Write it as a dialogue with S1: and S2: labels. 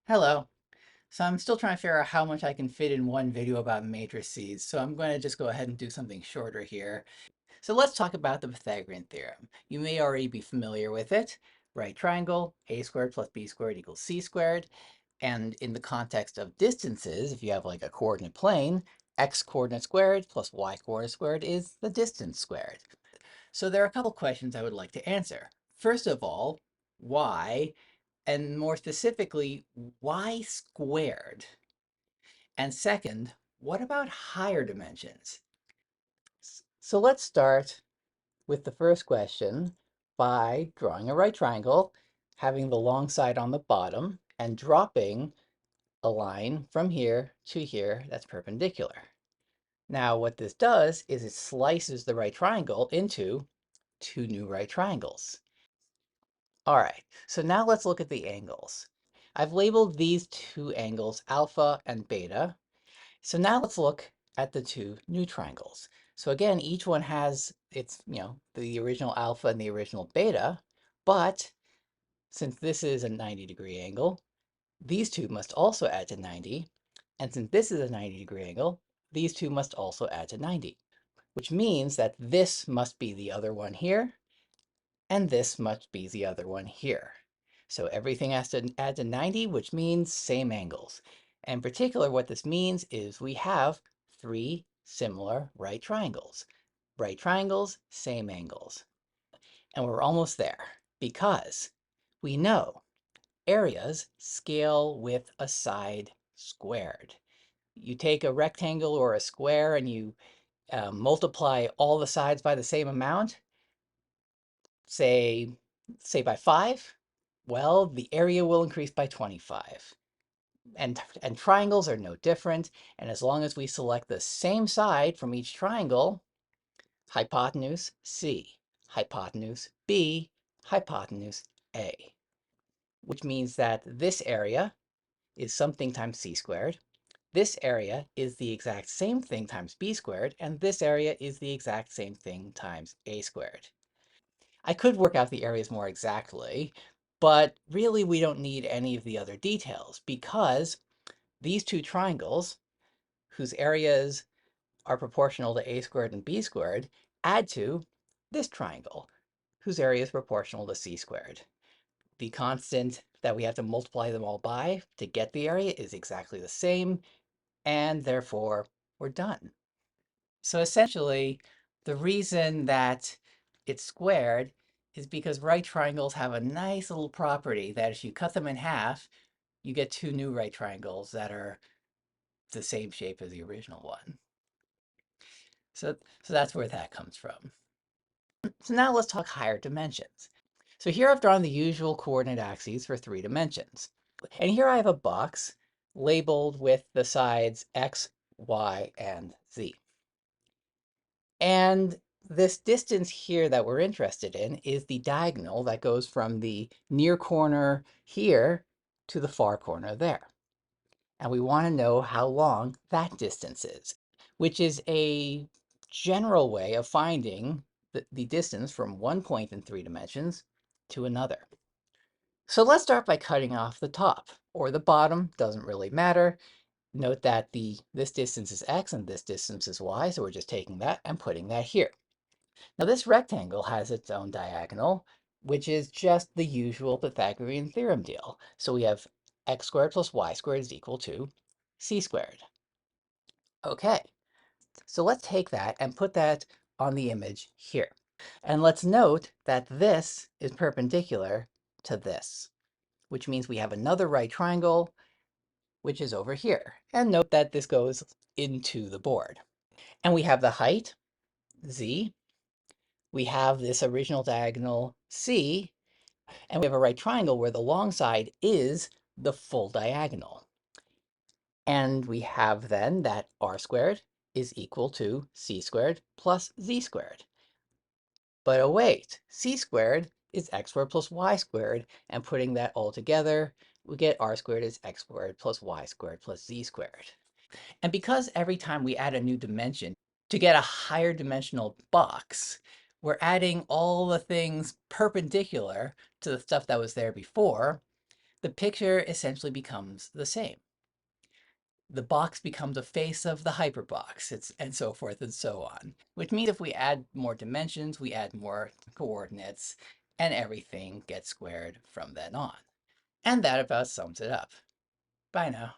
S1: Hello. So I'm still trying to figure out how much I can fit in one video about matrices, so I'm going to just go ahead and do something shorter here. So let's talk about the Pythagorean theorem. You may already be familiar with it. Right triangle, a squared plus b squared equals c squared. And in the context of distances, if you have like a coordinate plane, x coordinate squared plus y coordinate squared is the distance squared. So there are a couple questions I would like to answer. First of all, why? And more specifically, why squared? And second, what about higher dimensions? So let's start with the first question by drawing a right triangle, having the long side on the bottom, and dropping a line from here to here that's perpendicular. Now, what this does is it slices the right triangle into two new right triangles. All right, so now let's look at the angles. I've labeled these two angles alpha and beta. So now let's look at the two new triangles. So again, each one has its, the original alpha and the original beta, but since this is a 90-degree angle, these two must also add to 90. And since this is a 90-degree angle, these two must also add to 90, which means that this must be the other one here, and this must be the other one here. So everything has to add to 90, which means same angles. And in particular, what this means is we have three similar right triangles. Right triangles, same angles. And we're almost there because we know areas scale with a side squared. You take a rectangle or a square and you multiply all the sides by the same amount, say, say by 5, well, the area will increase by 25. And triangles are no different. And as long as we select the same side from each triangle, hypotenuse C, hypotenuse B, hypotenuse A, which means that this area is something times c squared. This area is the exact same thing times b squared, and this area is the exact same thing times a squared. I could work out the areas more exactly, but really we don't need any of the other details because these two triangles, whose areas are proportional to a squared and b squared, add to this triangle, whose area is proportional to c squared. The constant that we have to multiply them all by to get the area is exactly the same, and therefore we're done. So essentially, the reason that it's squared is because right triangles have a nice little property that if you cut them in half, you get two new right triangles that are the same shape as the original one. So that's where that comes from. So now let's talk higher dimensions. So here I've drawn the usual coordinate axes for 3 dimensions. And here I have a box labeled with the sides x, y, and z. And this distance here that we're interested in is the diagonal that goes from the near corner here to the far corner there. And we want to know how long that distance is, which is a general way of finding the distance from one point in 3 dimensions to another. So let's start by cutting off the top, or the bottom, doesn't really matter. Note that this distance is x and this distance is y, so we're just taking that and putting that here. Now this rectangle has its own diagonal, which is just the usual Pythagorean theorem deal. So we have x squared plus y squared is equal to c squared. Okay, so let's take that and put that on the image here. And let's note that this is perpendicular to this, which means we have another right triangle, which is over here. And note that this goes into the board. And we have the height, z. We have this original diagonal, c. And we have a right triangle where the long side is the full diagonal. And we have then that r squared is equal to c squared plus z squared. But oh wait, c squared is x squared plus y squared, and putting that all together, we get r squared is x squared plus y squared plus z squared. And because every time we add a new dimension to get a higher dimensional box, we're adding all the things perpendicular to the stuff that was there before, the picture essentially becomes the same. The box becomes a face of the hyperbox, and so forth and so on. Which means if we add more dimensions, we add more coordinates, and everything gets squared from then on. And that about sums it up. Bye now.